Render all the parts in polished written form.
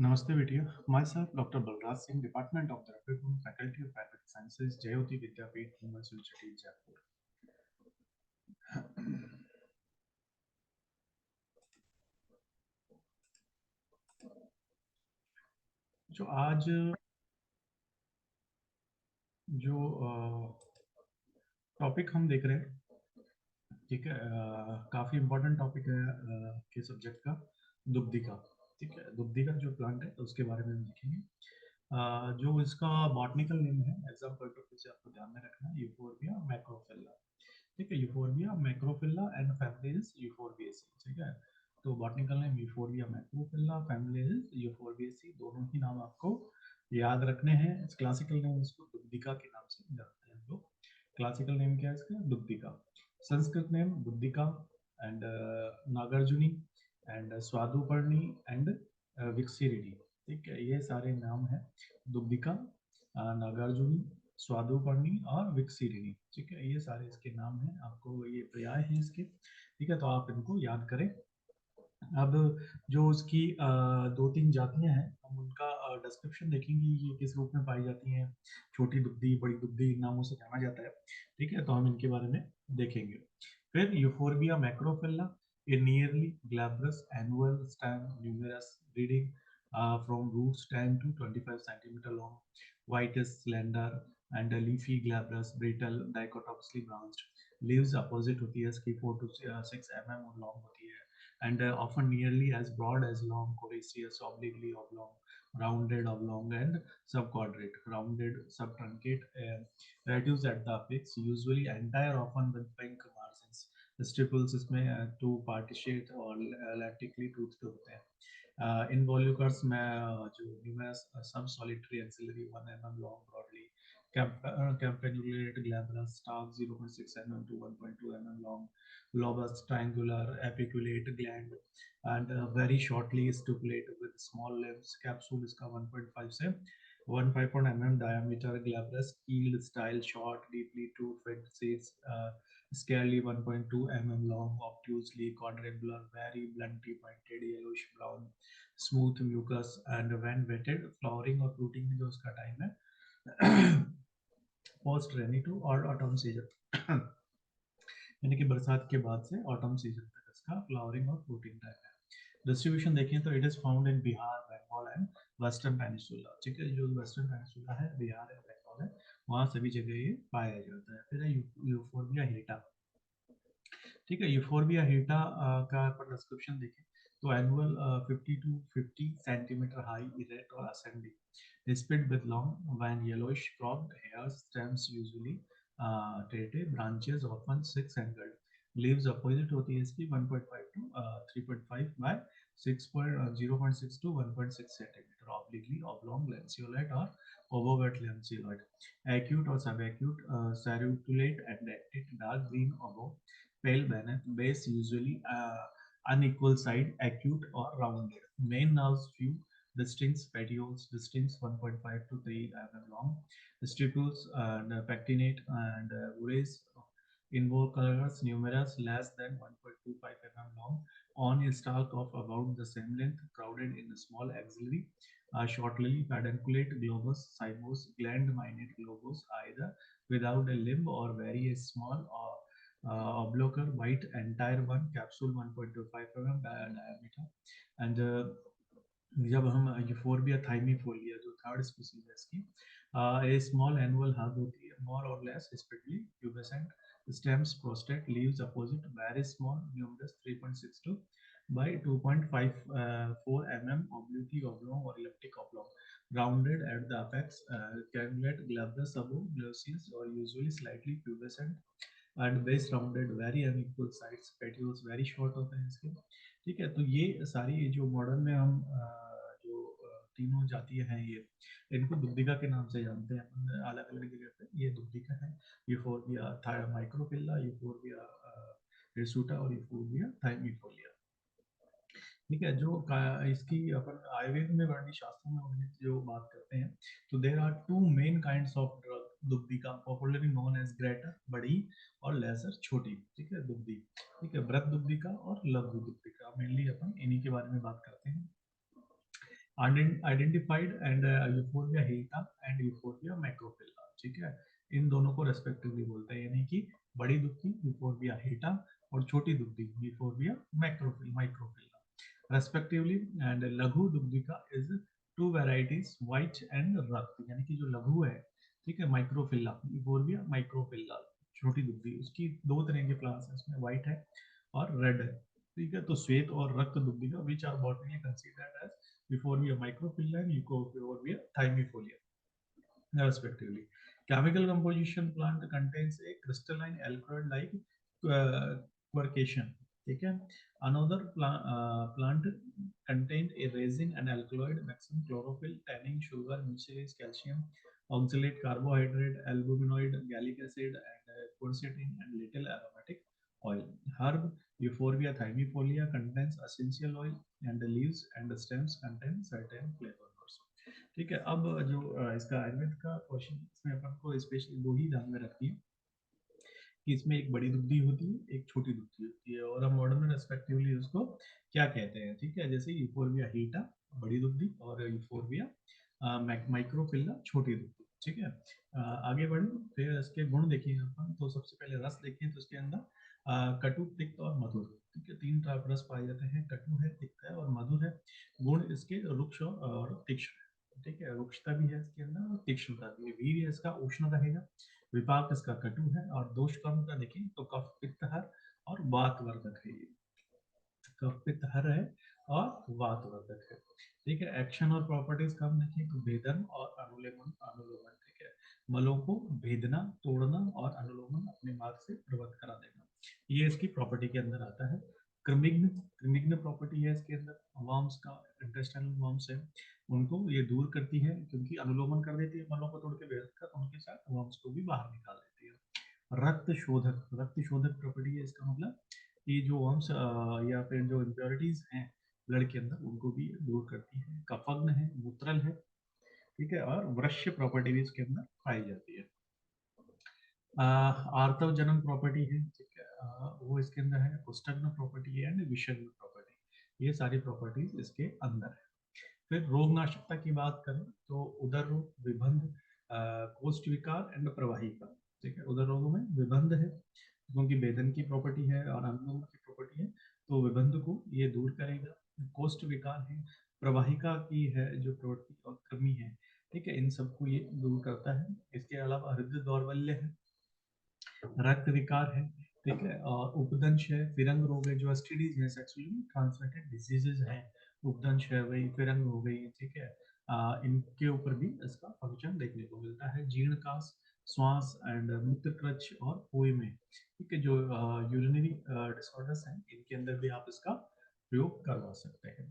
नमस्ते बेटिया। Myself doctor Balraj Singh, department of therapy, faculty of paramedic sciences, Jyoti Vidyapeeth, university Jaipur. जो आज जो टॉपिक हम देख रहे हैं, ठीक है, काफ़ी इम्पोर्टेंट टॉपिक है के सब्जेक्ट का, दुग्धि का। ठीक है, दुग्धि का जो प्लांट है उसके बारे में हम देखेंगे। जो इसका बॉटनिकल नेम है, एग्जाम पॉइंट ऑफ व्यू से आपको ध्यान में रखना है, यूफोरबिया मैक्रोफिल्ला। ठीक है, Euphorbia macrophylla and family is Euphorbiaceae. ठीक है, तो botanical name Euphorbia macrophylla, family is Euphorbiaceae. दोनों ही नाम आपको याद रखने हैं। क्लासिकल नेम इसको दुग्धिका के नाम से जानते हैं हम लोग। क्लासिकल नेम क्या है इसका? दुग्धिका। संस्कृत नेम बुद्धिका एंड नागार्जुनी एंड स्वादुपर्णी एंड विक्सिरिडी। ठीक है, ये सारे नाम हैं दुग्धिका, नागार्जुनी, स्वादुपर्णी और विक्सिरिडी। ठीक है, ये सारे इसके नाम हैं, आपको ये पर्याय हैं इसके। ठीक है, तो आप इनको याद करें। अब जो उसकी दो तीन जातियां हैं, हम उनका डिस्क्रिप्शन देखेंगे, ये किस रूप में पाई जाती हैं। छोटी दुग्धी, बड़ी दुग्धी नामों से जाना जाता है। ठीक है, तो हम इनके बारे में देखेंगे। फिर Euphorbia macrophylla, a nearly glabrous annual stem, numerous, breeding from root stem to 25 centimeter long, white is slender and leafy, glabrous, brittle, dichotomously branched. Leaves opposite होती है इसकी, 4 to 6 mm long होती है, and often nearly as broad as long, coriaceous, obliquely oblong, rounded, oblong, and subquadrate, rounded, subtruncate, reduced at the apex, usually entire, often with pink margins. Stipules इसमें two partitioned और laterally toothed होते हैं। Involucres में जो numerous sub-solitary axillary 1 mm long, broadly campanulate, glabrous, stalk 0.6 mm to 1.2 mm long, lobus triangular, apiculate gland, and very shortly stipulate with small limbs. Capsule इसका 1.5 से 1.5 mm diameter, glabrous, keeled style, short, deeply toothed seeds, scarcely 1.2 mm long, obtusely quadrangular, very bluntly pointed, yellowish brown, smooth mucus, and when wetted, flowering और fruiting में जो उसका time है post rainy to और autumn season, यानी कि बरसात के बाद से ऑटम सीजन तक इसका फ्लावरिंग और फ्रूटिंग टाइम है। डिस्ट्रीब्यूशन देखें तो it is found in Bihar, Bengal and western peninsula. ठीक है, जो वेस्टर्न पेनिनसुला है, बिहार है, बंगाल है, वहाँ सभी जगह ये पाया जाता है। फिर है यूफोरबिया हिल्टा। ठीक है, यूफोरबिया हिल्टा का पर डिस्क्रिप्शन देखें तो annual 50 to 50 centimetre high, erect और ascending, split with long vain yellowish cropped hairs, stems usually टेटे, branches often 6 angled, leaves opposite होती है इसकी 1.5 to 3.5 by 0.6 to 1.6 centimetre, obliquely oblong, lanceolate और ovovate lanceolate, acute और subacute, ceruleate and actic, dark green above, pale base, usually unequal side, acute or rounded. Main nerves few, distinct petioles, distinct 1.5 to 3 mm long, stipules and pectinate and rays, involucres numerous, less than 1.25 mm long, on a stalk of about the same length, crowded in a small axillary, shortly pedunculate, globose, cymose, gland minate globose, either without a limb or very small or oblong, white, entire one, capsule 1.25 mm diameter, and जब हम euphorbia थाइमीफोलिया जो third species है इसकी, ए small annual hub होती है, मोर और less स्पेटली प्यूबेसेंट, stems prostate, leaves opposite, very small, numerous, 3.62 by 2.54 mm, obliquely oblong or elliptic oblong, rounded at the apex, cannulate, glabrous above, glaucous or usually slightly pubescent, and base rounded, very unequal sides, petioles very short होते हैं इसके। ठीक है, तो ये सारी जो modern में हम जो तीनों जातियां हैं, ये इनको दुग्धिका के नाम से जानते हैं अलग अलग जगह पे। ये दुग्धिका है, यूफोरबिया माइक्रोफिल्ला, यूफोरबिया हिरसुटा और यूफोरबिया थाइमीफोलिया। ठीक है, जो इसकी अपन आयुर्वेद में, वर्णी शास्त्र में जो बात करते हैं, तो there are two main kinds of drug दुग्धिका, पॉपुलरली नोन एज ग्रेटर, बड़ी, और लेजर, छोटी। ठीक है, दुग्धि। ठीक है, वृत दुग्धिका और लघु दुग्धिका, मेनली अपन इन्हीं के बारे में बात करते हैं। Identified and Euphorbia hirta and Euphorbia macrophylla, ठीक है, इन दोनों को रेस्पेक्टिवली बोलते हैं, यानी कि बड़ी दुबकी यूफोरबिया हिल्टा और छोटी दुबकी यूफोरबिया माइक्रोफिला रेस्पेक्टिवली। एंड लघु दुबदिका is two varieties white and रक्त, यानी कि जो लघु है, ठीक है, माइक्रोफिला यूफोरबिया माइक्रोफिला छोटी दुबदी, उसकी दो तरह के प्लांट्स हैं, इसमें व्हाइट है और रेड है, ठीक है। तो श्वेत और रक्त दुबदिका which are botanically considered as Euphorbia microphylla and Euphorbia thymifolia respectively. Chemical composition plant contains a crystalline alkaloid like quercetin, ठीक है। Another plant contained a resin and alkaloid, maximum chlorophyll, tannin, sugar, mucilage, calcium, oxalate, carbohydrate, albuminoid, gallic acid, and quercetin, and little aromatic oil. Herb Euphorbia thymifolia contains essential oil and the leaves and the stems contain certain flavors, ठीक है। अब जो इसका आयुर्वेद का question, इसमें अपन को specially दो ही ध्यान में रखती है कि इसमें एक बड़ी दुबदी होती है, एक छोटी दुबदी होती है, और हम मॉडर्न में रेस्पेक्टिवली उसको क्या कहते हैं, ठीक है। जैसे यूफोरबिया हीटा बड़ी दुबदी और यूफोरबिया माइक्रोफिल्ला छोटी दुबदी, ठीक है। आगे बढ़े, फिर इसके गुण देखेंगे अपन। तो सबसे पहले रस देखें, तो इसके अंदर कटु, तिक्त और मधुर, ठीक है, तीन रस पाए जाते हैं, कटु है, तिक्त है और मधुर है। गुण इसके रुक्ष और तीक्ष्ण, ठीक है, रुक्षता भी है इसके अंदर और तीक्ष्णता भी है। वीर्य इसका उष्ण रहेगा, विपाक इसका कटु है, और दोष कम का देखें तो कफ पित्त हर और वातवर्धक है, ये कफ पित्त हर है और वातवर्धक है, ठीक है। एक्शन और प्रॉपर्टीज कम देखें तो भेदन और अनुलोमन अनुलोमन, ठीक है, मलों को भेदना, तोड़ना और अनुलोमन अपने मार्ग से प्रवृत्त करा देना, ये इसकी प्रॉपर्टी के अंदर आता है। क्रमिग्न, क्रमिग्न प्रॉपर्टी है इसके अंदर, वर्म्स का, इंटेस्टाइनल वर्म्स है, उनको ये दूर करती है, क्योंकि अनुलोमन कर देती है मलों को तोड़ के भेद कर, उनके साथ वर्म्स को भी बाहर निकाल देती है। रक्त शोधक, रक्त शोधक प्रॉपर्टी है, इसका मतलब कि जो वर्म्स या फिर जो इम्प्योरिटीज हैं ब्लड के अंदर, उनको भी दूर करती है। कफग्न है, मूत्रल है, ठीक है, और वृश्य प्रॉपर्टी भी इसके अंदर पाई जाती है। आर्तव जनन प्रॉपर्टी है, ठीक है, वो इसके अंदर है। पुष्टग्न प्रॉपर्टी है एंड विषग्न प्रॉपर्टी, ये सारी प्रॉपर्टीज इसके अंदर है। फिर रोग नाशकता की बात करें तो उदर रोग, विबंध, कोष्ठ विकार एंड प्रवाहिका, ठीक है। उदर रोगों में विबंध है, क्योंकि वेदन की प्रॉपर्टी है और अनुलोम की प्रॉपर्टी है, तो विबंध को ये दूर करेगा। कोष्ठ विकार है, प्रवाहिका की है जो प्रवृत्ति और कमी है, ठीक है, इन सबको ये दूर करता है। इसके अलावा हृदय दौर्बल्य है, रक्त विकार है, ठीक है, और उपदंश है, फिरंग रोग है, जो एसटीडीज है, सेक्सुअली ट्रांसमिटेड डिजीजेज हैं, उपदंश है वही, फिरंग हो गई, ठीक है। इनके ऊपर भी इसका फंक्शन देखने को मिलता है। जीर्णकाश, श्वास एंड मूत्रकृच और पोए में, ठीक है, जो यूरिनरी डिसऑर्डर्स हैं, इनके अंदर भी आप इसका प्रयोग करवा सकते हैं।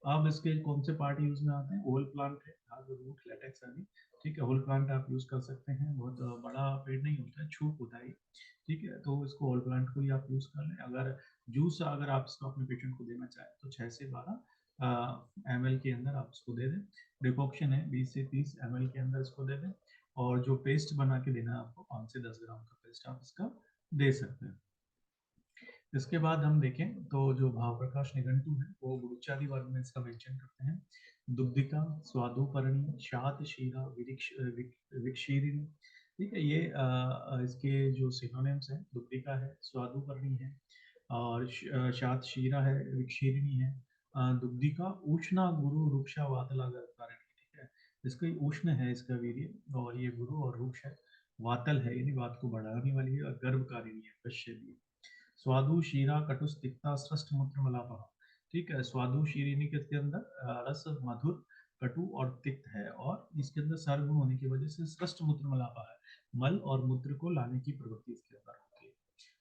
अब इसके कौन से पार्ट यूज में आते हैं, ओल प्लांट है, रूट, लेटेक्स आदि, ठीक है। होल प्लांट आप यूज कर सकते हैं, बहुत बड़ा पेड़ नहीं होता है, छूट होता है, ठीक है, तो इसको होल प्लांट को ही आप यूज कर लें। अगर जूस अगर आप इसको अपने पेशेंट को देना चाहें तो 6 से 12 ml के अंदर आप इसको दे दें। डिकॉक्शन है 20 से 30 ml के अंदर इसको दे दें, और जो पेस्ट बना के देना है आपको 5 से 10 ग्राम का पेस्ट आप इसका दे सकते हैं। इसके बाद हम देखें तो जो भाव प्रकाश निघंटु है वो गुरुचारी वर्ग में इसका मेंशन करते हैं। दुग्धिका, स्वादुपर्णी, शात शीरा, विक्षीरिणी, ठीक है, ये इसके जो सिनोनिम्स हैं, दुग्धिका है, स्वादुपर्णी है, और शात शीरा है, विक्षीरिणी है। दुग्धिका उष्णा गुरु रुक्षा वातला कारिणी, ठीक है, इसका उष्ण है इसका वीर्य, और ये गुरु और रुक्ष है, वातल है, यानी बात को बढ़ाने वाली है, और गर्भकारिणी है, पश्य भी। स्वादु शीरा कटुस तिक्ता सृष्ट मूत्र मलापा, ठीक है, स्वादु शीरिनी के अंदर रस मधुर, कटु और तिक्त है, और इसके अंदर सर्वगुण होने की वजह से सृष्ट मूत्र मलापा है, मल और मूत्र को लाने की प्रवृत्ति इसके अंदर होती है।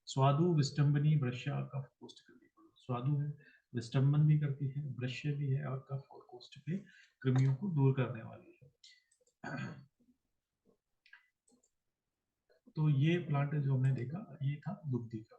स्वादु विष्टम्बनी, वृष्य, कफ, कोष्ठ कृमि, स्वादु है, विष्टम्बन भी करती है, वृष्य भी है, और कफ और कोष्ठ के कृमियों को दूर करने वाली है। तो ये प्लांट जो हमने देखा, ये था दुग्धी का।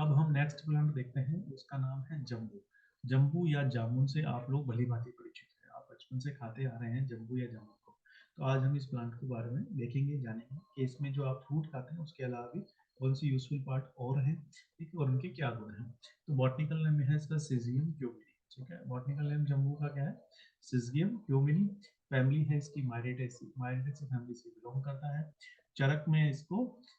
अब हम नेक्स्ट प्लांट देखते हैं, उसका नाम है जम्बू। जम्बू या जामुन से आप लोग भली भांति परिचित हैं, आप बचपन से खाते आ रहे हैं जम्बू या जामुन को। तो आज हम इस प्लांट के बारे में देखेंगे, जानेंगे कि इसमें जो आप फ्रूट खाते हैं उसके अलावा भी कौन सी यूजफुल पार्ट और है, ठीक है, और उनके क्या गुण हैं। तो बॉटनिकल नेम है इसका सीजियम क्यूबिनी, ठीक है। बॉटनिकल नेम जम्बू का क्या है, सिजगियम क्यूमिनी फैमिली है इसकी, मायरेटेसी फैमिली से बिलोंग करता है। चरक में इसको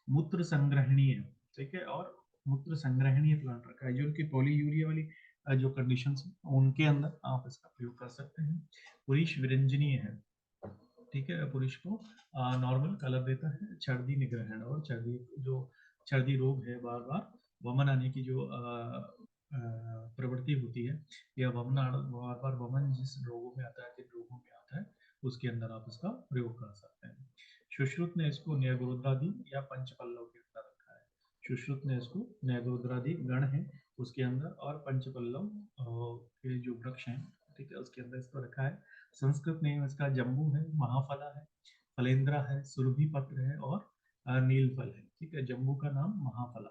मूत्र संग्रहणीय, ठीक है, और मूत्र संग्रहणीय प्लांट रखा है, जो उनकी पॉलीयूरिया वाली जो कंडीशंस उनके अंदर आप इसका प्रयोग कर सकते हैं। पुरुष विरंजनीय है, ठीक है, पुरुष को नॉर्मल कलर देता है। छर्दी निग्रहण, और छर्दी रोग है, बार बार वमन आने की जो प्रवृत्ति होती है, या बार बार वमन जिस रोगों में आता है, जिन रोगों में आता है, उसके अंदर आप इसका प्रयोग कर सकते हैं। सुश्रुत ने इसको न्यायगोत्रादि या पंचपल्लव के अंदर रखा है। सुश्रुत ने इसको न्यायगोत्रादि गण है उसके अंदर, और पंचपल्लव के जो वृक्ष हैं, ठीक है, उसके अंदर इसको रखा है। संस्कृत में इसका जम्बू है, महाफला है, फलेंद्रा है, सुरभि पत्र है, और नीलफल है, ठीक है। जम्बू का नाम महाफला,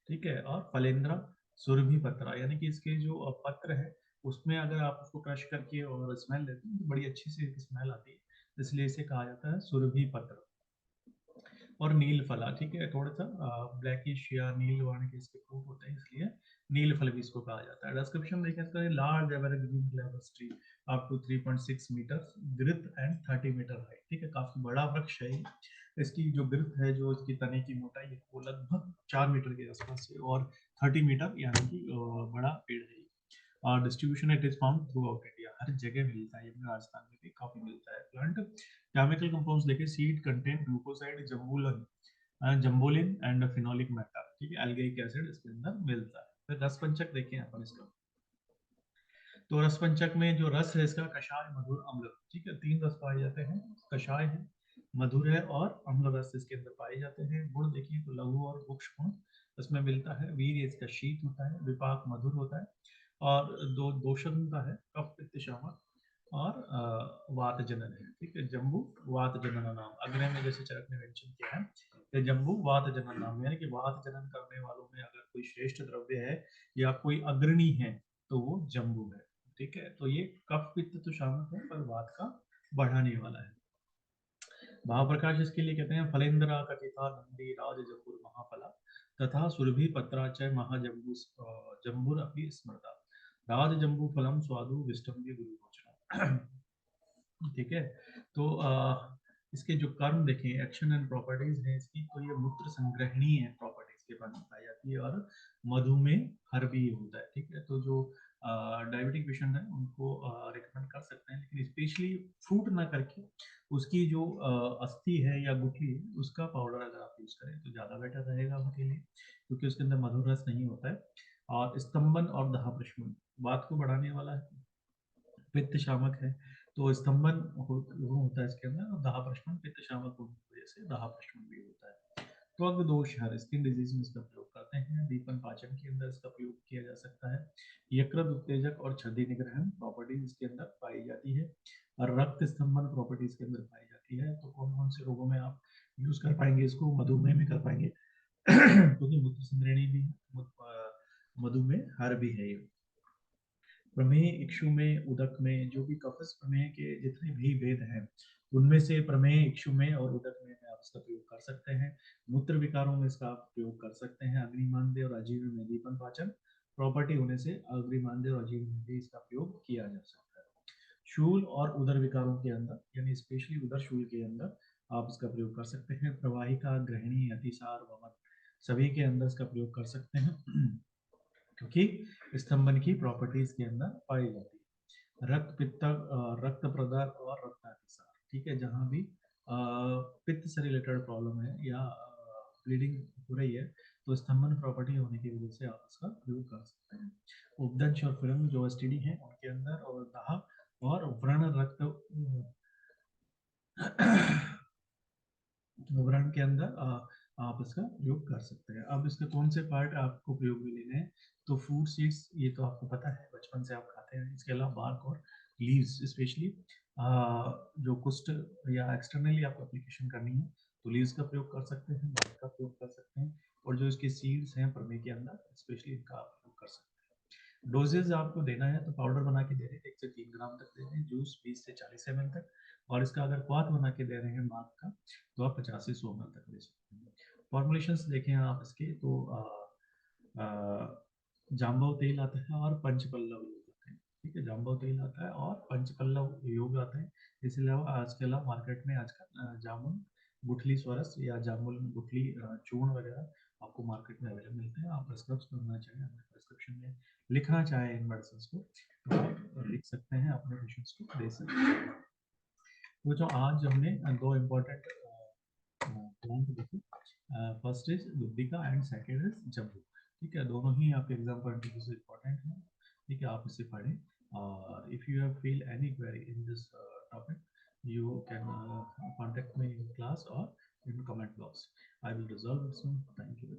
ठीक है, और फलेंद्रा सुरभि पत्रा, यानी कि इसके जो पत्र है उसमें अगर आप उसको क्रश करके और स्मेल लेते हैं तो बड़ी अच्छी सी स्मेल आती है, इसलिए इसे कहा जाता है सुरभि पत्र। और नील फला, ठीक है, थोड़ा सा ब्लैकिश या नील वर्ण के इसके फ्रूट होते हैं, इसलिए नील फल भी इसको कहा जाता है। डिस्क्रिप्शन देखें इसका, large evergreen glamorous tree up to 3.6 metre girth and 30 metre height, ठीक है, काफी बड़ा वृक्ष है। इसकी जो ग्रिथ है, जो इसकी तने की मोटाई है, वो लगभग 4 मीटर के आसपास है, और 30 मीटर यानी कि बड़ा पेड़ है। और distribution it is found throughout India, हर जगह मिलता है, अपने राजस्थान में भी काफी मिलता है प्लांट। केमिकल कंपाउंड्स देखें, seed contain glucoside, jambolin and phenolic matter, ठीक है, एल्गेइक एसिड इसके अंदर मिलता है। फिर रस पंचक देखें अपन इसका, तो रस पंचक में जो रस है इसका कषाय, मधुर, अम्ल, ठीक है, 3 रस पाए जाते हैं। कषाय है, मधुर है, और अम्ल रस इसके अंदर पाए जाते हैं। गुण देखिए तो लघु और वृक्ष गुण इसमें मिलता है। वीर्य इसका शीत होता है, विपाक मधुर होता है, और दोषंता है, कफ पित्त शामक, और वात जनन है, ठीक है। जम्बू वात जनन नाम, अग्नि में जैसे चरक ने मेंशन किया है कि जम्बू वात जनन नाम, यानी कि वात जनन करने वालों में अगर कोई श्रेष्ठ द्रव्य है या कोई अग्रणी है तो वो जम्बू है, ठीक है। तो ये कफ पित्त तो शामक है, पर वात का बढ़ाने वाला है। महाप्रकाश इसके लिए कहते हैं, फलेंद्रा कथिता नंदी राज जम्बुर महाफला तथा सुरभि पत्राचय महाजम्बू जम्बुर अपनी स्मृता राज जम्बू फलम स्वादु विष्टम्बी गुरु भोजनम, ठीक है। तो इसके जो कर्म देखें, एक्शन एंड प्रॉपर्टीज है इसकी, तो ये मूत्र संग्रहणीय है, प्रॉपर्टीज के बारे में पाई जाती है, और मधुमेह हर भी होता है, ठीक है। तो जो डायबिटिक पेशेंट है उनको रिकमेंड कर सकते हैं, लेकिन स्पेशली फ्रूट ना करके उसकी जो अस्थि है या गुठली है उसका पाउडर अगर आप यूज करें तो ज़्यादा बेटर रहेगा उनके लिए, क्योंकि उसके अंदर मधुर रस नहीं होता है। और स्तंभन और दाह प्रशमन बात को बढ़ाने वाला है, पित्त शामक है, तो स्तंभन होता है इसके अंदर, और दाह प्रशमन पित्त शामक होने की वजह से दाह प्रशमन भी होता है। त्वग दोष हर, स्किन डिजीज में इसका प्रयोग करते हैं। दीपन पाचन के अंदर इसका प्रयोग किया जा सकता है। यकृत उत्तेजक और छर्दी निग्रहण प्रॉपर्टीज इसके अंदर पाई जाती है, और रक्त स्तंभन प्रॉपर्टीज के अंदर पाई जाती है। तो कौन कौन से रोगों में आप यूज कर पाएंगे इसको? मधुमेह में कर पाएंगे क्योंकि मूत्र संग्रहणी भी है, मधुमेह हर भी है ये। प्रमेय, इक्षु में, उदक में, जो भी कफस प्रमेय के जितने भी वेद हैं उनमें से प्रमेय, इक्षु में और उदक में आप इसका प्रयोग कर सकते हैं। मूत्र विकारों में इसका आप प्रयोग कर सकते हैं। अग्निमांद्य और अजीर्ण में दीपन पाचन प्रॉपर्टी होने से अग्निमांद्य और अजीर्ण में भी इसका प्रयोग किया जा सकता है। शूल और उदर विकारों के अंदर, यानी स्पेशली उदर शूल के अंदर आप इसका प्रयोग कर सकते हैं। प्रवाहिका, ग्रहणी, अतिसार, वमन सभी के अंदर इसका प्रयोग कर सकते हैं क्योंकि स्तंभन की प्रॉपर्टीज के अंदर पाई जाती है। रक्त पित्त, रक्त प्रदाह और रक्तातिसार, ठीक है, जहां भी पित्त से रिलेटेड प्रॉब्लम है या ब्लीडिंग हो रही है तो स्तंभन प्रॉपर्टी होने की वजह से आप इसका प्रयोग कर सकते हैं। उपदंश और फिल्म जो एसटीडी है उनके अंदर, और दाह और व्रण रक्त व्रण के अंदर आप इसका प्रयोग कर सकते हैं। अब इसके कौन से पार्ट आपको प्रयोग में लेने हैं? तो फूड सीड्स, ये तो आपको पता है, बचपन से आप खाते हैं। इसके अलावा बार्क और लीव्स, स्पेशली जो कुष्ठ या एक्सटर्नली आपको एप्लीकेशन करनी है तो लीव्स का प्रयोग कर सकते हैं, बार्क का प्रयोग कर सकते हैं, और जो इसके सीड्स हैं प्रमेय के अंदर स्पेशली इनका आप प्रयोग कर सकते हैं। डोजेज आपको देना है तो पाउडर बना के दे रहे हैं 1 से 3 ग्राम तक दे रहे हैं, जूस 20 से 40 ml तक, और इसका अगर क्वाथ बना के दे रहे हैं मार्क का तो आप 50 से 100 ml तक दे सकते हैं। फॉर्मुलेशंस देखें आप इसके तो जाम्बव तेल आता है और पंचपल्लव आते हैं, ठीक है, जाम्बो तेल आता है और पंचपल्लव योग आता है। इसके अलावा आजकल मार्केट में आजकल जामुन गुठली स्वरस या जामुन गुठली चूर्ण वगैरह आपको मार्केट में अवेलेबल मिलते हैं। आप प्रिस्क्राइब करना चाहें, अपने प्रिस्क्रिप्शन में लिखना चाहें इन मेडिसिन को, तो आप लिख सकते हैं, अपने पेशेंट्स को दे सकते हैं। तो जो आज हमने दो इम्पोर्टेंट प्लांट देखे, फर्स्ट इज दुब्धिका एंड सेकेंड इज जम्बू। ठीक है, दोनों ही आपके एग्जाम पॉइंट ऑफ व्यू से इम्पोर्टेंट है। ठीक है, आप इसे पढ़ें। If you have feel any query in this topic, you can contact me in class or in comment box. I will resolve it soon. Thank you.